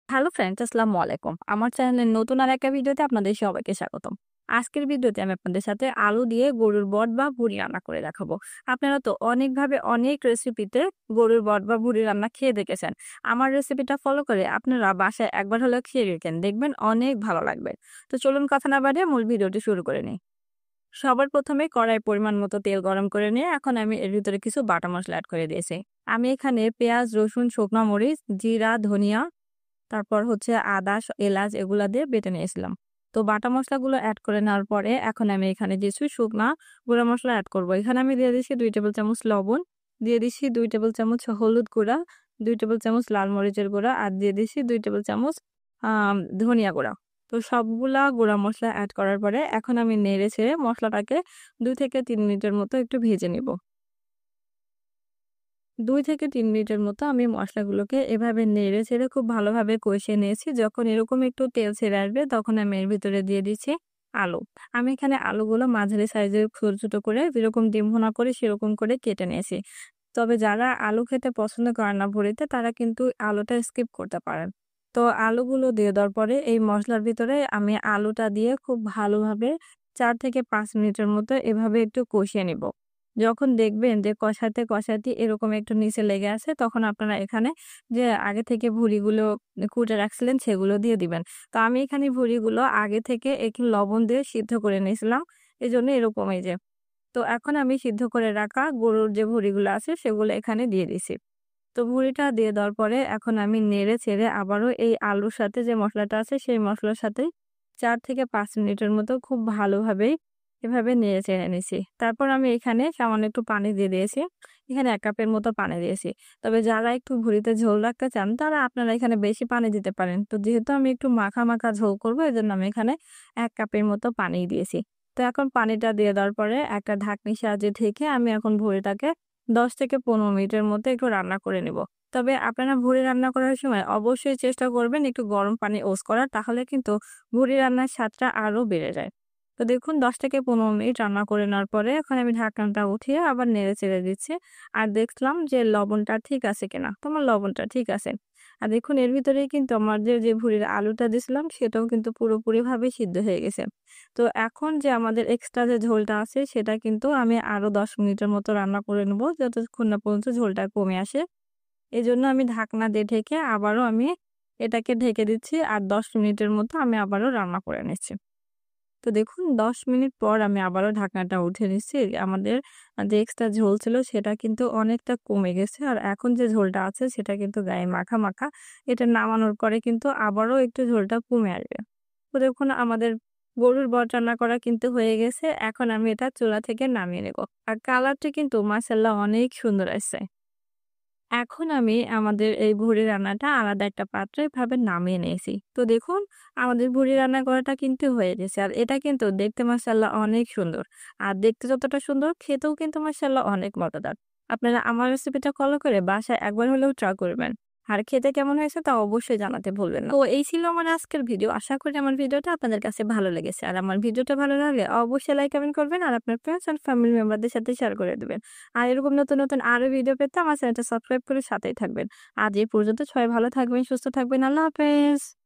Hello friends, আসসালামু আলাইকুম। আমার চ্যানেলের নতুন আর একটা ভিডিওতে আপনাদের সবাইকে স্বাগতম। আজকের ভিডিওতে আমি আপনাদের সাথে আলু দিয়ে গরুর বট বা ভুড়ি রান্না করে দেখাবো। আপনারা তো অনেকভাবে অনেক রেসিপিতে গরুর বট বা ভুড়ি রান্না খেয়ে দেখেছেন। আমার রেসিপিটা ফলো করে আপনারা বাসায় একবার হলেও খেয়ে দেখেন, দেখবেন অনেক ভালো লাগবে। তো চলুন কথা না বাড়িয়ে মূল ভিডিওটি শুরু করে নিই। সবার প্রথমে কড়াই পরিমাণ মতো তেল গরম করে নিয়ে এখন আমি এর ভিতরে কিছু বাটা মসলা অ্যাড করে দিয়েছি। আমি এখানে পেঁয়াজ, রসুন, শুকনো মরিচ, জিরা, ধনিয়া, তারপর হচ্ছে আদা, এলাচ এগুলা দিয়ে বেটে নিয়েছিলাম। তো বাটা মসলাগুলো এড করে নেওয়ার পরে এখন আমি এখানে কিছু শুকনা গুঁড়া মসলা এড করব। এখানে আমি দিয়ে দিচ্ছি ২ টেবিল চামচ লবণ, দিয়ে দিচ্ছি ২ টেবিল চামচ হলুদ গুঁড়া, ২ টেবিল চামচ লাল মরিচের গুঁড়া আর দিয়ে দিচ্ছি ২ টেবিল চামচ ধনিয়া গুঁড়া। তো সবগুলা গুঁড়া মসলা এড করার পরে এখন আমি নেড়ে ছেড়ে মসলাটাকে ২ থেকে ৩ মিনিটের মতো একটু ভেজে নিব। ২ থেকে ৩ মিনিটের মতো আমি মসলাগুলোকে এভাবে নেড়ে-চেড়ে খুব ভালোভাবে কষিয়ে নিয়েছি। যখন এরকম একটু তেল ছেড়ে আসবে তখন আমি এর ভিতরে দিয়ে দিচ্ছি আলু। আমি এখানে আলুগুলো মাঝারি সাইজের ছোট, ছোট করে যেরকম ডিম ভুনা করি সেরকম করে কেটে নিয়েছি। তবে যারা আলু খেতে পছন্দ করেন না ভুড়িতে তারা কিন্তু আলুটা স্কিপ করতে পারেন। তো আলুগুলো দিয়ে দেওয়ার পরে এই মসলার ভিতরে আমি আলুটা দিয়ে খুব ভালোভাবে ৪ থেকে ৫ মিনিটের মতো এভাবে একটু কষিয়ে নিব। যখন দেখবেন যে কষাতে, কষাতে এরকম একটু নিচে লেগে আছে তখন আপনারা এখানে যে আগে থেকে ভুঁড়িগুলো কুটে রাখছিলেন সেগুলো দিয়ে দিবেন। তো আমি এখানে ভুঁড়িগুলো আগে থেকে একটু লবণ দিয়ে সিদ্ধ করে নিয়েছিলাম। এজন্য এরকম এই যে। তো এখন আমি সিদ্ধ করে রাখা গরুর যে ভুঁড়িগুলো আছে সেগুলো এখানে দিয়ে দিছি। তো ভুঁড়িটা দিয়ে দেওয়ার পরে এখন আমি নেড়ে চেড়ে আবারও এই আলুর সাথে যে মসলাটা আছে সেই মসলার সাথেই ৪ থেকে ৫ মিনিটের মতো খুব ভালোভাবেই এভাবে নেড়ে চেড়ে নিছি। তারপর আমি এখানে সামান্য একটু পানি দিয়ে দিয়েছি। এখানে ১ কাপের মতো পানি দিয়েছি। তবে যারা একটু ভুঁড়িতে ঝোল রাখতে চান তারা আপনারা এখানে বেশি পানি দিতে পারেন। তো যেহেতু আমি একটু মাখা, মাখা ঝোল করব এজন্য আমি এখানে ১ কাপের মতো পানি দিয়েছি। তো এখন পানিটা দিয়ে দেওয়ার পরে একটা ঢাকনির সাহায্যে ঢেকে আমি এখন ভুঁড়িটাকে ১০ থেকে ১৫ মিনিটের মতো একটু রান্না করে নিব। তবে আপনারা ভুঁড়ি রান্না করার সময় অবশ্যই চেষ্টা করবেন একটু গরম পানি ইউজ করার, তাহলে কিন্তু ভুঁড়ি রান্নার স্বাদটা আরো বেড়ে যায়। তো দেখুন ১০ থেকে ১৫ মিনিট রান্না করে নেওয়ার পরে এখন আমি ঢাকনাটা উঠিয়ে আবার নেড়ে চেড়ে দিচ্ছি। আর দেখলাম যে লবণটা ঠিক আছে কিনা। তো আমার লবণটা ঠিক আছে। আর দেখুন এর ভিতরেই কিন্তু আমার যে ভুঁড়ির আলুটা দিছিলাম সেটাও কিন্তু পুরোপুরিভাবে সিদ্ধ হয়ে গেছে। তো এখন যে আমাদের এক্সট্রা যে ঝোলটা আছে সেটা কিন্তু আমি আরো ১০ মিনিটের মতো রান্না করে নেব যতক্ষণ না পর্যন্ত ঝোলটা কমে আসে। এজন্য আমি ঢাকনা দিয়ে ঢেকে আবারও আমি এটাকে ঢেকে দিচ্ছি আর ১০ মিনিটের মতো আমি আবারও রান্না করে নিচ্ছি। তো দেখুন ১০ মিনিট পর আমি আবারও ঢাকনাটা উঠে নিচ্ছি। আমাদের যে এক্সট্রা ঝোল ছিল সেটা কিন্তু অনেকটা কমে গেছে। আর এখন যে ঝোলটা আছে সেটা কিন্তু গায়ে মাখা, মাখা। এটা নামানোর পরে কিন্তু আবারও একটু ঝোলটা কমে আসবে। তো দেখুন আমাদের গরুর বট রান্না করা কিন্তু হয়ে গেছে। এখন আমি এটা চুলা থেকে নামিয়ে নেব। আর কালারটা কিন্তু মাশাআল্লাহ অনেক সুন্দর আসছে। এখন আমি আমাদের এই ভুঁড়ি রান্নাটা আলাদা একটা পাত্রে এভাবে নামিয়ে নিয়েছি। তো দেখুন আমাদের ভুঁড়ি রান্না করাটা কিন্তু হয়ে গেছে। আর এটা কিন্তু দেখতে মাশাআল্লাহ অনেক সুন্দর। আর দেখতে যতটা সুন্দর খেতেও কিন্তু মাশাআল্লাহ অনেক মজাদার। আপনারা আমার রেসিপিটা ফলো করে বাসায় একবার হলেও ট্রাই করবেন। আর খেতে কেমন হয়েছে তা অবশ্যই জানাতে ভুলবেন না। তো এই ছিল আমার আজকের ভিডিও। আশা করি আমার ভিডিওটা আপনাদের কাছে ভালো লেগেছে। আর আমার ভিডিওটা ভালো লাগলে অবশ্যই লাইক কমেন্ট করবেন আর আপনার ফ্রেন্ডস এন্ড ফ্যামিলি মেম্বারদের সাথে শেয়ার করে দিবেন। আর এরকম নতুন, নতুন আরো ভিডিও পেতে আমার চ্যানেলটা সাবস্ক্রাইব করে সাথেই থাকবেন। আজ এই পর্যন্ত সবাই ভালো থাকবেন, সুস্থ থাকবেন। আল্লাহ হাফেজ।